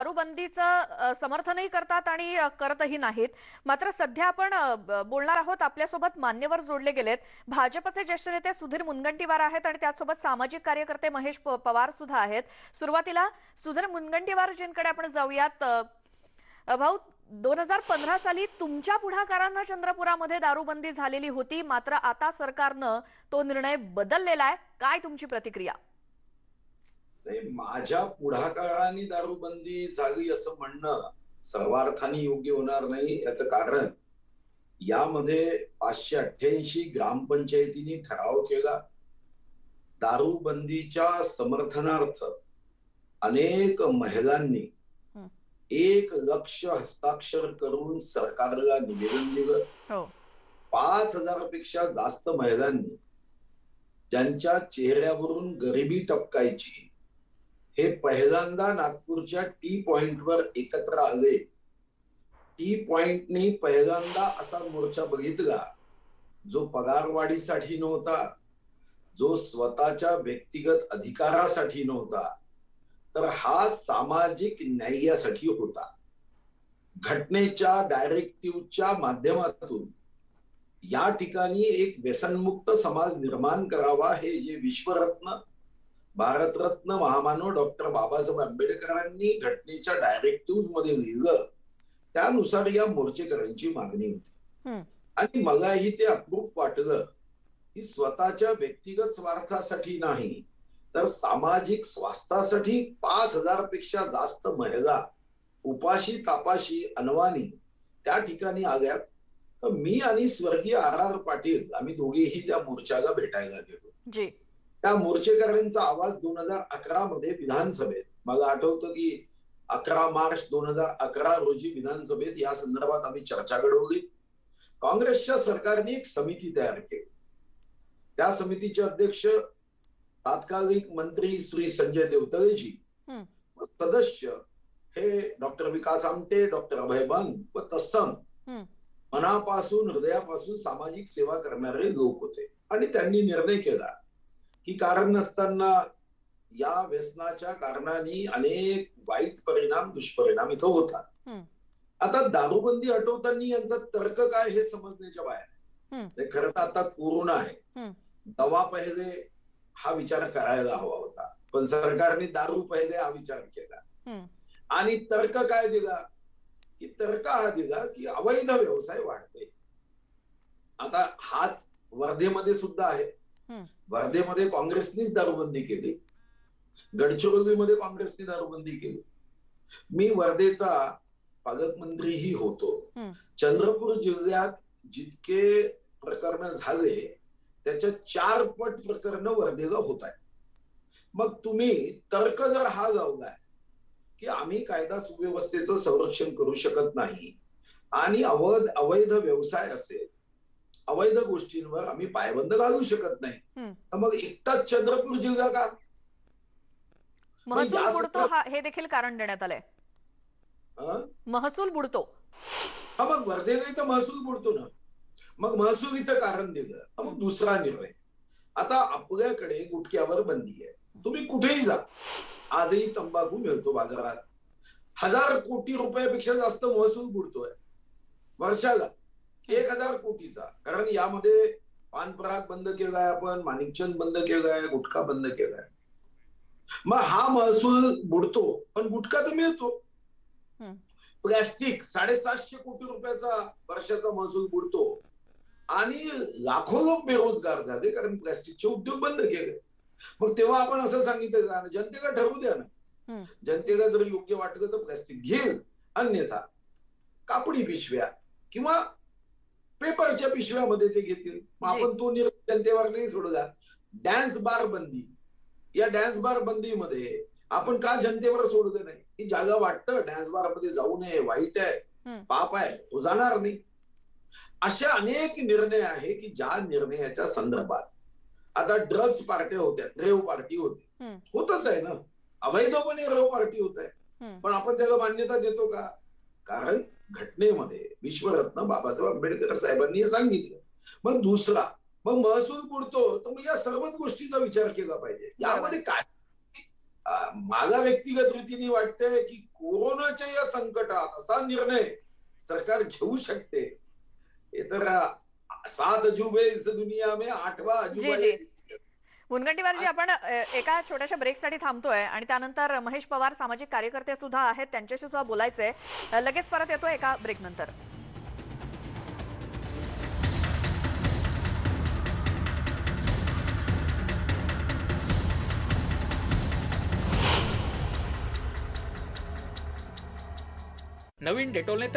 दारूबंदीचं समर्थनही करतात आणि करतही नाहीत. मात्र सध्या आपण बोलणार आहोत. आपल्यासोबत मान्यवर जोडले गेलेत. भाजपचे ज्येष्ठ नेते सुधीर मुनगंटीवार आहेत आणि त्याचसोबत सामाजिक कार्यकर्ते महेश पवार सुद्धा आहेत. सुरुवातीला सुधीर मुनगंटीवारजींकडे आपण जाऊयात. भाऊ, 2015 साली तुमच्या पुढाकारानं चंद्रपुरामध्ये दारूबंदी झालेली होती, मात्र आता सरकारनं तो निर्णय बदललेला आहे. काय तुमची प्रतिक्रिया? नाही, माझ्या पुढाकाराने दारूबंदी झाली असं म्हणणं सर्वार्थाने योग्य होणार नाही. याचं कारण यामध्ये 588 ग्रामपंचायतींनी ठराव केला. दारूबंदीच्या समर्थनार्थ अनेक महिलांनी 1 लाख हस्ताक्षर करून सरकारला निवेदन दिलं. 5000 पेक्षा जास्त महिलांनी ज्यांच्या चेहऱ्यावरून गरिबी टपकायची हे पहिल्यांदा नागपूरच्या टी पॉइंटवर एकत्र आले. टी पॉइंटनी पहिल्यांदा असा मोर्चा बघितला जो पगारवाढीसाठी नव्हता, जो स्वतःच्या व्यक्तिगत अधिकारासाठी नव्हता, तर हा सामाजिक न्यायासाठी होता. घटनेच्या डायरेक्टिव्हच्या माध्यमातून या ठिकाणी एक व्यसनमुक्त समाज निर्माण करावा हे जे विश्वरत्न भारतरत्न महामानव डॉक्टर बाबासाहेब आंबेडकरांनी घटनेच्या डायरेक्टिव्ह मध्ये लिहिलं, त्यानुसार या मोर्चेकऱ्यांची मागणी होती. आणि मलाही ते अप्रूप वाटलं की स्वतःच्या व्यक्तिगत स्वार्थासाठी नाही तर सामाजिक स्वास्थ्यासाठी 5000 पेक्षा जास्त महिला उपाशी तापाशी अनवाणी त्या ठिकाणी आल्यात. तर मी आणि स्वर्गीय R.R. पाटील आम्ही दोघेही त्या मोर्चाला भेटायला गेलो. त्या मोर्चेकऱ्यांचा आवाज 2011 मध्ये विधानसभेत, मला आठवतं की 11 मार्च 2011 रोजी विधानसभेत या संदर्भात आम्ही चर्चा घडवली. काँग्रेसच्या सरकारने एक समिती तयार केली. त्या समितीचे अध्यक्ष तात्कालिक मंत्री श्री संजय देवतळेजी, सदस्य हे डॉक्टर विकास आमटे, डॉक्टर अभय बंग व तत्सम मनापासून हृदयापासून सामाजिक सेवा करणारे लोक होते. आणि त्यांनी निर्णय केला की कारण नसताना या व्यसनाच्या कारणाने अनेक वाईट परिणाम दुष्परिणाम इथं होतात. आता दारूबंदी हटवताना यांचा तर्क काय हे समजण्याच्या बाहेर. खरं तर आता कोरोना आहे, दवा पहिले हा विचार करायला हवा होता, पण सरकारने दारू पहिले हा विचार केला. आणि तर्क काय दिला की तर्क हा दिला की अवैध व्यवसाय वाढते. आता हाच वर्धेमध्ये सुद्धा आहे. वर्धेमध्ये काँग्रेसनीच दारूबंदी केली, गडचिरोलीमध्ये काँग्रेसने दारूबंदी केली. मी वर्धेचा पालकमंत्रीही होतो. चंद्रपूर जिल्ह्यात जितके प्रकरण झाले त्याच्या 4 पट प्रकरण वर्धेला होत आहे. मग तुम्ही तर्क जर हा लावलाय की आम्ही कायदा सुव्यवस्थेचं संरक्षण करू शकत नाही आणि अवैध व्यवसाय असेल, अवैध गोष्टींवर आम्ही पायबंद घालू शकत नाही, तर मग एकटाच चंद्रपूर जिल्हा का? महसूल बुडतो हे देखील कारण देण्यात आलंय. महसूल बुडतो. हा, मग वर्धेला तर महसूल बुडतो ना. मग महसुलीचं कारण दिलं. मग दुसरा निर्णय, आता आपल्याकडे गुटख्यावर बंदी आहे. तुम्ही कुठेही जा, आजही तंबाखू मिळतो बाजारात. 1000 कोटी रुपयापेक्षा जास्त महसूल बुडतोय वर्षाला, 1000 कोटीचा. कारण यामध्ये पानपराग बंद केलाय आपण, माणिकचंद बंद केलाय, गुटखा बंद केलाय. मग हा महसूल बुडतो, पण गुटखा तर मिळतो. प्लॅस्टिक 750 कोटी रुपयाचा वर्षाचा महसूल बुडतो आणि लाखो लोक बेरोजगार झाले कारण प्लॅस्टिकचे उद्योग बंद केले. मग तेव्हा आपण असं सांगितलं का जनतेला ठरवू द्या ना, जनतेला जर योग्य वाटलं तर प्लॅस्टिक घेईल, अन्यथा कापडी पिशव्या किंवा पेपरच्या पिशव्यामध्ये ते घेतील. मग आपण तो निर्णय जनतेवर नाही सोडला. डॅन्स बार बंदी, या डॅन्स बार बंदीमध्ये आपण का जनतेवर सोडलं नाही की जागा वाटतं डॅन्स बार मध्ये जाऊ नये, वाईट आहे, पाप आहे, तो जाणार नाही. अशा अनेक निर्णय आहे की ज्या निर्णयाच्या संदर्भात आता ड्रग्ज पार्ट्या होत्या, रेव पार्टी होती, होतच आहे ना, अवैधपणे रेव पार्टी होत आहे, पण आपण त्याला मान्यता देतो का? कारण घटनेमध्ये विश्वरत्न बाबासाहेब आंबेडकर साहेबांनी हे सांगितलं. मग दुसरा, मग महसूल बुडतो, तर मग या सर्वच गोष्टीचा विचार केला पाहिजे. यामध्ये काय मला व्यक्तिगत रीतीने वाटतंय की कोरोना कोरोनाच्या या संकटात असा निर्णय सरकार घेऊ शकते हे तर 7 अजूबे इस दुनिया में 8वां अजूबा जी जी मुनगंटीवारजी, आपण एका छोट्याशा ब्रेकसाठी थांबतोय आणि त्यानंतर महेश पवार सामाजिक कार्यकर्ते सुद्धा आहेत, त्यांच्याशी सुद्धा बोलायचंय. लगेच परत येतो एका ब्रेक नंतर. नवीन डेटॉलने